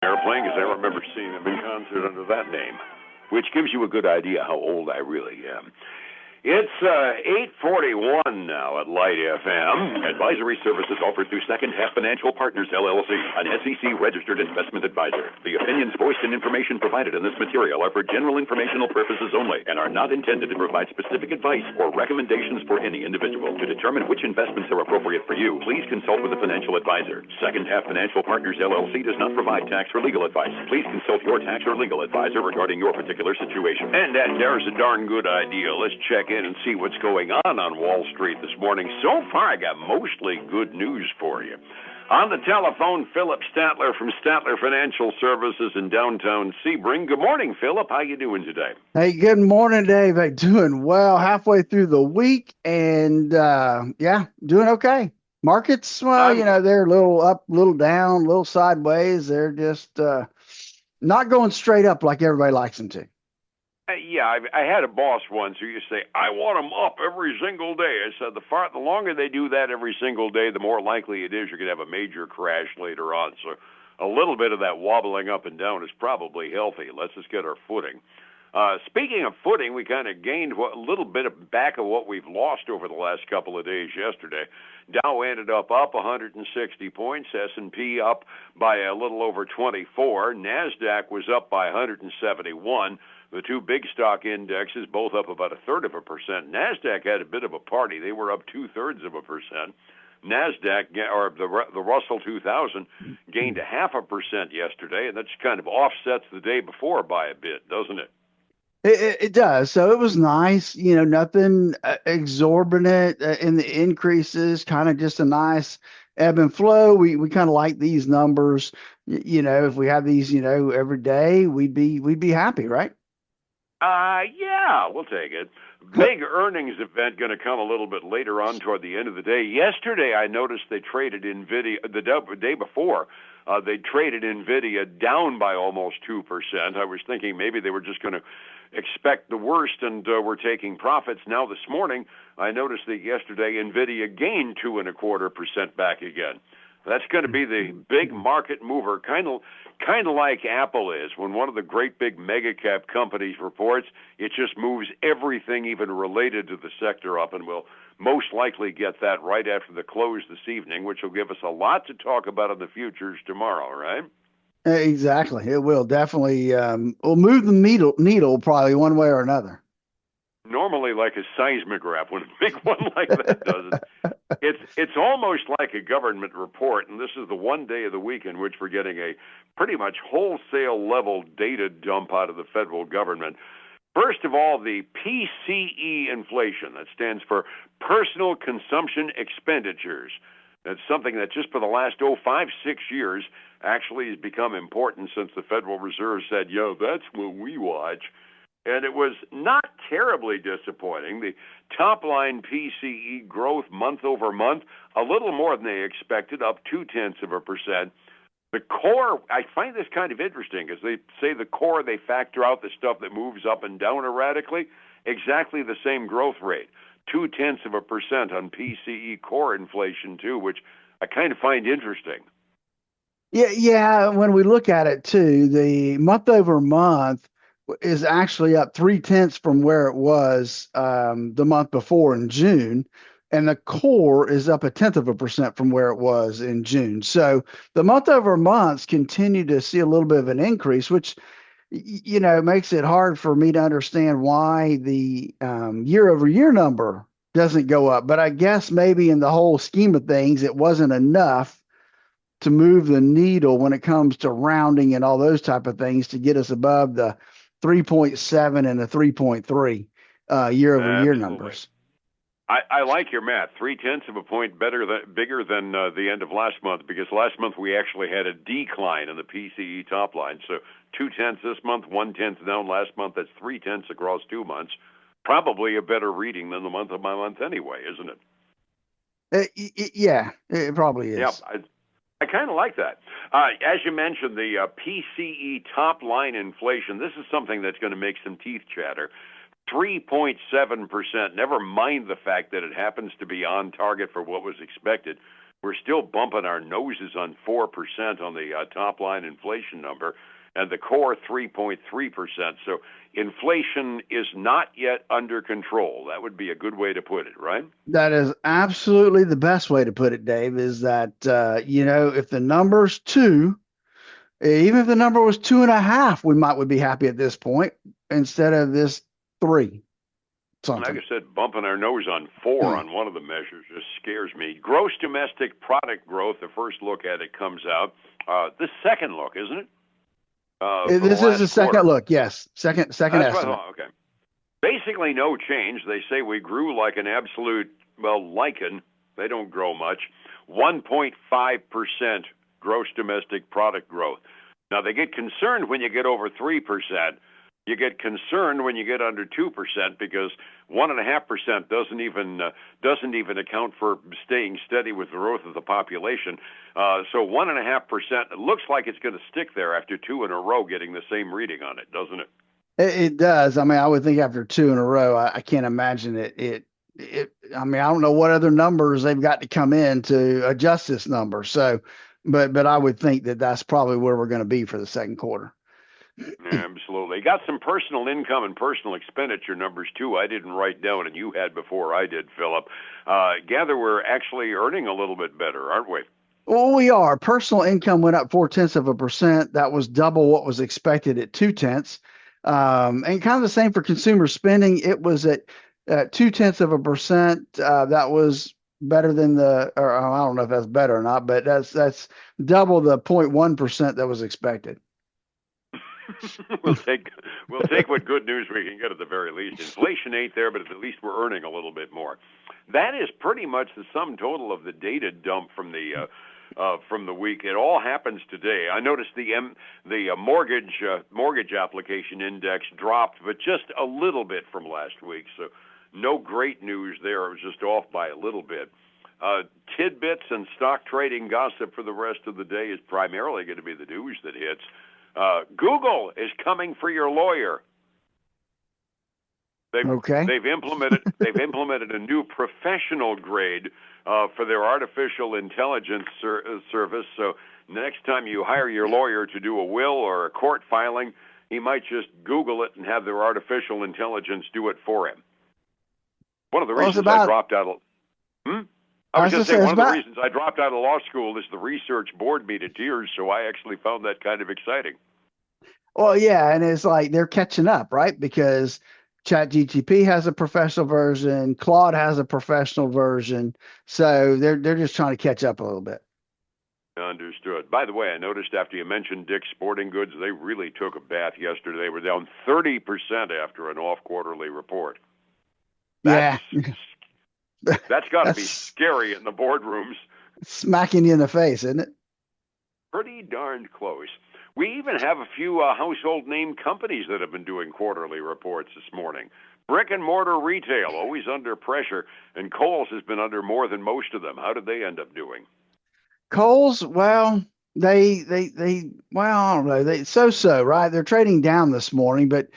Airplane, because I remember seeing them in concert under that name, which gives you a good idea how old I really am. It's 8:41 now at Light FM. Advisory services offered through Second Half Financial Partners, LLC, an SEC-registered investment advisor. The opinions voiced and information provided in this material are for general informational purposes only and are not intended to provide specific advice or recommendations for any individual. To determine which investments are appropriate for you, please consult with a financial advisor. Second Half Financial Partners, LLC does not provide tax or legal advice. Please consult your tax or legal advisor regarding your particular situation. And there's a darn good idea. Let's check in and see what's going on Wall Street this morning. So far, I got mostly good news for you. On the telephone, Philip Statler from Statler Financial Services in downtown Sebring. Good morning, Philip. How you doing today? Hey, good morning, Dave. Hey, doing well. Halfway through the week, and doing okay. Markets, well, they're a little up, a little down, a little sideways. They're just not going straight up like everybody likes them to. I had a boss once who used to say, I want them up every single day. I said, the longer they do that every single day, the more likely it is you're going to have a major crash later on. So a little bit of that wobbling up and down is probably healthy. Let's just get our footing. Speaking of footing, we kind of gained a little bit back of what we've lost over the last couple of days yesterday. Dow ended up 160 points, S&P up by a little over 24, NASDAQ was up by 171. The two big stock indexes both up about 1/3%. NASDAQ had a bit of a party. They were up 2/3%. NASDAQ, or the Russell 2000, gained 0.5% yesterday, and that kind of offsets the day before by a bit, doesn't it? It does. So it was nice, nothing exorbitant in the increases, kind of just a nice ebb and flow. We kind of like these numbers. If we have these, every day, we'd be happy, right? Yeah, we'll take it. Big earnings event going to come a little bit later on toward the end of the day. Yesterday, I noticed they traded NVIDIA, the day before, they traded NVIDIA down by almost 2%. I was thinking maybe they were just going to expect the worst and were taking profits. Now this morning, I noticed that yesterday NVIDIA gained 2.25% back again. That's going to be the big market mover, kind of like Apple is. When one of the great big mega cap companies reports, it just moves everything even related to the sector up, and we'll most likely get that right after the close this evening, which will give us a lot to talk about in the futures tomorrow, right? Exactly. It will definitely will move the needle probably one way or another. Normally like a seismograph when a big one like that does it. It's almost like a government report, and this is the one day of the week in which we're getting a pretty much wholesale level data dump out of the federal government. First of all, the PCE inflation, that stands for Personal Consumption Expenditures. That's something that just for the last 5-6 years actually has become important since the Federal Reserve said, that's what we watch. And it was not terribly disappointing. The top-line PCE growth month over month, a little more than they expected, up 0.2%. The core, I find this kind of interesting, because they say the core, they factor out the stuff that moves up and down erratically, exactly the same growth rate, 0.2% on PCE core inflation, too, which I kind of find interesting. Yeah. When we look at it, too, the month over month is actually up 0.3 from where it was the month before in June, and the core is up 0.1% from where it was in June. So the month over months continue to see a little bit of an increase, which makes it hard for me to understand why the year over year number doesn't go up. But I guess maybe in the whole scheme of things, it wasn't enough to move the needle when it comes to rounding and all those type of things to get us above the 3.7 and a 3.3 year-over-year numbers. I like your math. 0.3 of a point bigger than the end of last month, because last month we actually had a decline in the PCE top line. So 0.2 this month, 0.1 down last month. That's 0.3 across 2 months. Probably a better reading than the month of my month anyway, isn't it? Yeah, it probably is. Yeah, I kind of like that. As you mentioned, the PCE top-line inflation, this is something that's going to make some teeth chatter. 3.7%, never mind the fact that it happens to be on target for what was expected. We're still bumping our noses on 4% on the top line inflation number, and the core 3.3%. So inflation is not yet under control. That would be a good way to put it, right? That is absolutely the best way to put it, Dave, is that, if the number's two, even if the number was 2.5, would be happy at this point instead of this three Like something. I said, bumping our nose on 4 on one of the measures just scares me. Gross domestic product growth, the first look at it comes out. The second look, isn't it? For the This is the last quarter. second look. Yes. Second That's what I estimate. thought. Okay. Basically, no change. They say we grew like an absolute, well, lichen. They don't grow much. 1.5% gross domestic product growth. Now, they get concerned when you get over 3%. You get concerned when you get under 2% because 1.5% doesn't even account for staying steady with the growth of the population. So 1.5%, it looks like it's going to stick there after 2 in a row getting the same reading on it, doesn't it? It does. I mean, I would think after two in a row, I can't imagine I mean, I don't know what other numbers they've got to come in to adjust this number. So, but I would think that that's probably where we're going to be for the second quarter. Absolutely. Got some personal income and personal expenditure numbers, too, I didn't write down, and you had before I did, Philip. Gather we're actually earning a little bit better, aren't we? Well, we are. Personal income went up 0.4%. That was double what was expected at 0.2. And kind of the same for consumer spending. It was at 0.2%. That was better than or I don't know if that's better or not, but that's double the 0.1% that was expected. we'll take what good news we can get at the very least. Inflation ain't there, but at least we're earning a little bit more. That is pretty much the sum total of the data dump from the week. It all happens today. I noticed the mortgage application index dropped, but just a little bit from last week. So no great news there. It was just off by a little bit. Tidbits and stock trading gossip for the rest of the day is primarily going to be the news that hits. Google is coming for your lawyer. They've implemented a new professional grade for their artificial intelligence service. So next time you hire your lawyer to do a will or a court filing, he might just Google it and have their artificial intelligence do it for him. One of the reasons I dropped out of I was going to say one of the reasons I dropped out of law school is the research bored me to tears, so I actually found that kind of exciting. Well, yeah, and it's like they're catching up, right? Because ChatGPT has a professional version, Claude has a professional version, so they're just trying to catch up a little bit. Understood. By the way, I noticed after you mentioned Dick's Sporting Goods, they really took a bath yesterday. They were down 30% after an off-quarterly report. That's got to be scary in the boardrooms. Smacking you in the face, isn't it? Pretty darned close. We even have a few household name companies that have been doing quarterly reports this morning. Brick and mortar retail, always under pressure, and Kohl's has been under more than most of them. How did they end up doing? Kohl's, well, I don't know. So, right? They're trading down this morning, but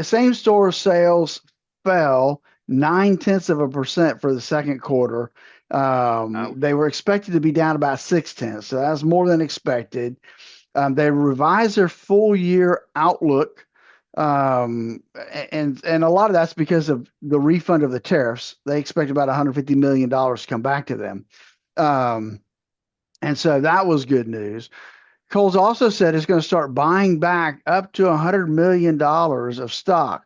same store sales fell 0.9% for the second quarter. They were expected to be down about 0.6, so that's more than expected. They revised their full year outlook, and a lot of that's because of the refund of the tariffs. They expect about $150 million to come back to them. And so that was good news. Kohl's also said it's going to start buying back up to $100 million of stock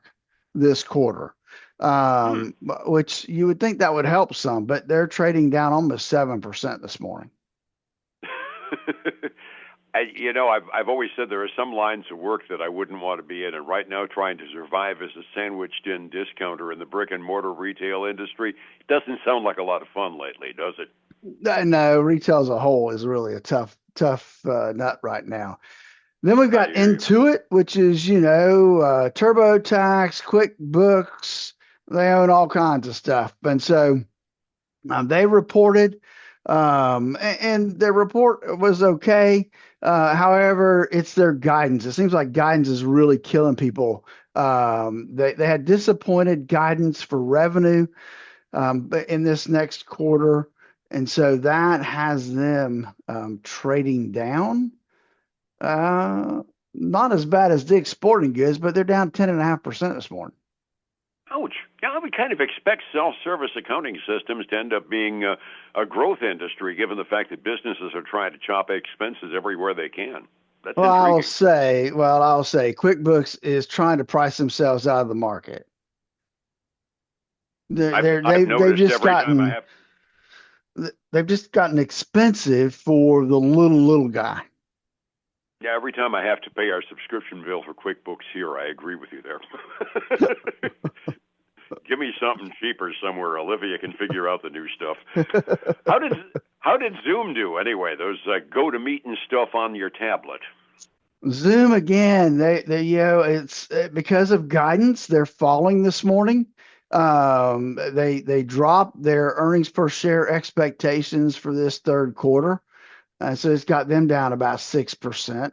this quarter, which you would think that would help some, but they're trading down almost 7% this morning. I've always said there are some lines of work that I wouldn't want to be in, and right now trying to survive as a sandwiched-in discounter in the brick-and-mortar retail industry doesn't sound like a lot of fun lately, does it? No, retail as a whole is really a tough nut right now. Then we've got Intuit, which is, TurboTax, QuickBooks. They own all kinds of stuff. And so they reported, and their report was okay. However, it's their guidance. It seems like guidance is really killing people. They had disappointed guidance for revenue, but in this next quarter, And so that has them trading down. Uh, Not as bad as Dick's Sporting Goods, but they're down 10.5% this morning. Ouch. Yeah, I would kind of expect self-service accounting systems to end up being a growth industry, given the fact that businesses are trying to chop expenses everywhere they can. That's intriguing. I'll say QuickBooks is trying to price themselves out of the market. I've noticed every time I have. They've just gotten expensive for the little guy. Yeah, every time I have to pay our subscription bill for QuickBooks here, I agree with you there. Give me something cheaper somewhere. Olivia can figure out the new stuff. How did Zoom do anyway? Those GoToMeet and stuff on your tablet. Zoom again. It's because of guidance. They're falling this morning. They dropped their earnings per share expectations for this third quarter, so it's got them down about 6%.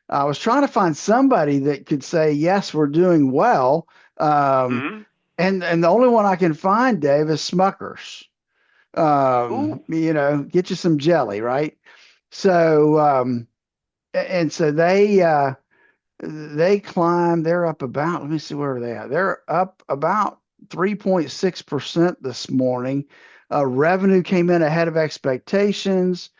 I was trying to find somebody that could say yes, we're doing well. Mm-hmm. And the only one I can find, Dave, is Smuckers. Ooh. Get you some jelly, right? So and so they climb. They're up about. Let me see where they are. They're up about 3.6% this morning. Revenue came in ahead of expectations.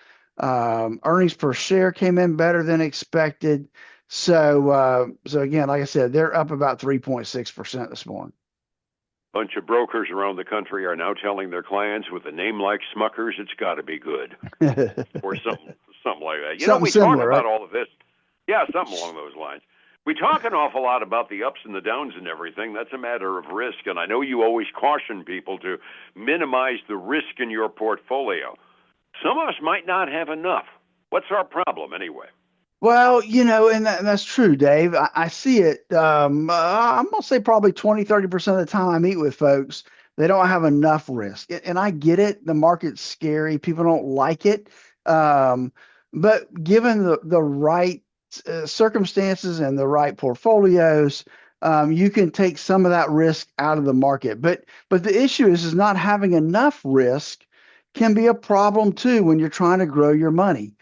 Earnings per share came in better than expected. So again, like I said, they're up about 3.6% this morning. Bunch of brokers around the country are now telling their clients with a name like Smuckers, it's got to be good, or something like that. Something We similar, talk about right? all of this. Yeah, something along those lines. We talk an awful lot about the ups and the downs and everything. That's a matter of risk, and I know you always caution people to minimize the risk in your portfolio. Some of us might not have enough. What's our problem anyway? Well, and that's true, Dave. I see it. I'm going to say probably 20-30% of the time I meet with folks, they don't have enough risk. And I get it. The market's scary. People don't like it. Um, but given the right circumstances and the right portfolios, you can take some of that risk out of the market. But the issue is not having enough risk can be a problem too when you're trying to grow your money.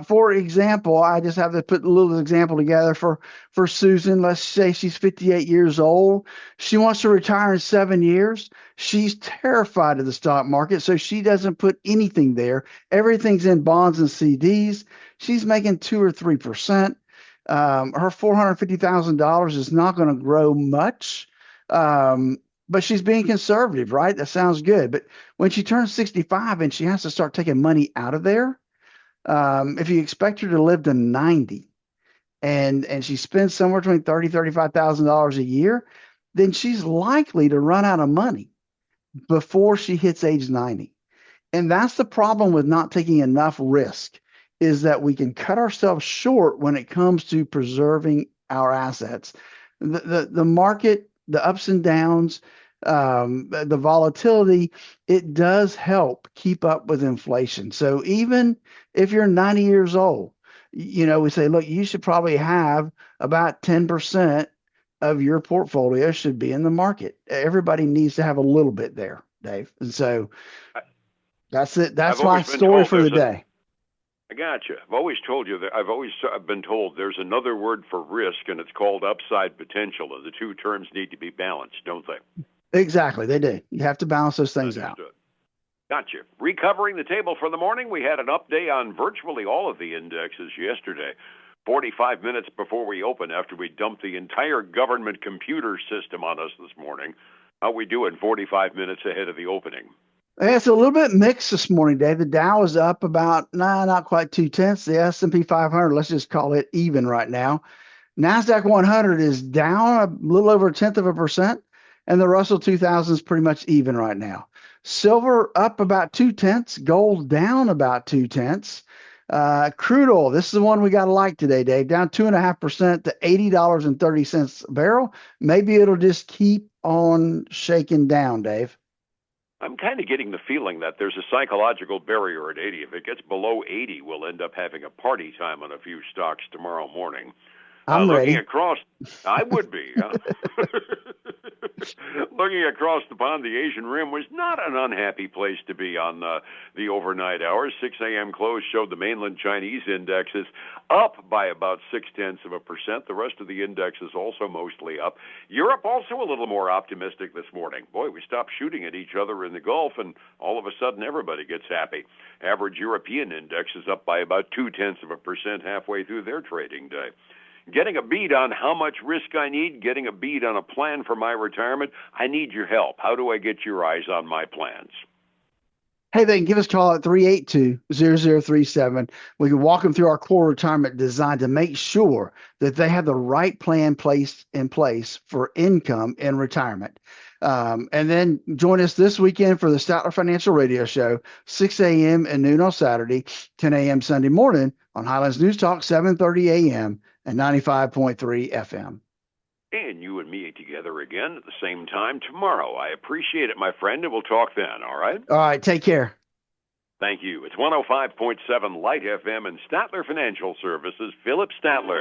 For example, I just have to put a little example together for Susan. Let's say she's 58 years old. She wants to retire in 7 years. She's terrified of the stock market, so she doesn't put anything there. Everything's in bonds and CDs. She's making 2 or 3%. Her $450,000 is not going to grow much. But she's being conservative, right? That sounds good. But when she turns 65 and she has to start taking money out of there, if you expect her to live to 90 and she spends somewhere between $35,000 a year, then she's likely to run out of money before she hits age 90. And that's the problem with not taking enough risk, is that we can cut ourselves short when it comes to preserving our assets. The market, the ups and downs, the volatility, it does help keep up with inflation. So even if you're 90 years old, we say, look, you should probably have about 10% of your portfolio should be in the market. Everybody needs to have a little bit there, Dave. And so that's it. That's my story for the day. I got you. I've always told you that I've been told there's another word for risk, and it's called upside potential, and the two terms need to be balanced, don't they? Exactly, they do. You have to balance those things out. Gotcha. Recovering the table for the morning, we had an update on virtually all of the indexes yesterday. 45 minutes before we open, after we dumped the entire government computer system on us this morning. How we doing 45 minutes ahead of the opening? It's a little bit mixed this morning, Dave. The Dow is up about, not quite 0.2. The S&P 500, let's just call it even right now. NASDAQ 100 is down a little over 0.1%, and the Russell 2000 is pretty much even right now. Silver up about 0.2. Gold down about 0.2. Crude oil, this is the one we got to like today, Dave, down 2.5% to $80.30 a barrel. Maybe it'll just keep on shaking down, Dave. I'm kind of getting the feeling that there's a psychological barrier at 80. If it gets below 80, we'll end up having a party time on a few stocks tomorrow morning. I'm ready. Looking across, I would be. Looking across the pond, the Asian Rim was not an unhappy place to be on the overnight hours. 6 a.m. close showed the mainland Chinese indexes up by about 0.6%. The rest of the index is also mostly up. Europe also a little more optimistic this morning. Boy, we stopped shooting at each other in the Gulf, and all of a sudden everybody gets happy. Average European index is up by about 0.2% halfway through their trading day. Getting a beat on how much risk I need, getting a beat on a plan for my retirement, I need your help. How do I get your eyes on my plans? Hey, they can give us a call at 382-0037. We can walk them through our core retirement design to make sure that they have the right plan in place for income in retirement. And then join us this weekend for the Statler Financial Radio Show, 6 a.m. and noon on Saturday, 10 a.m. Sunday morning on Highlands News Talk, 7:30 a.m. and 95.3 FM. And you and me together again at the same time tomorrow. I appreciate it, my friend, and we'll talk then, all right? All right, take care. Thank you. It's 105.7 Light FM and Statler Financial Services, Philip Statler.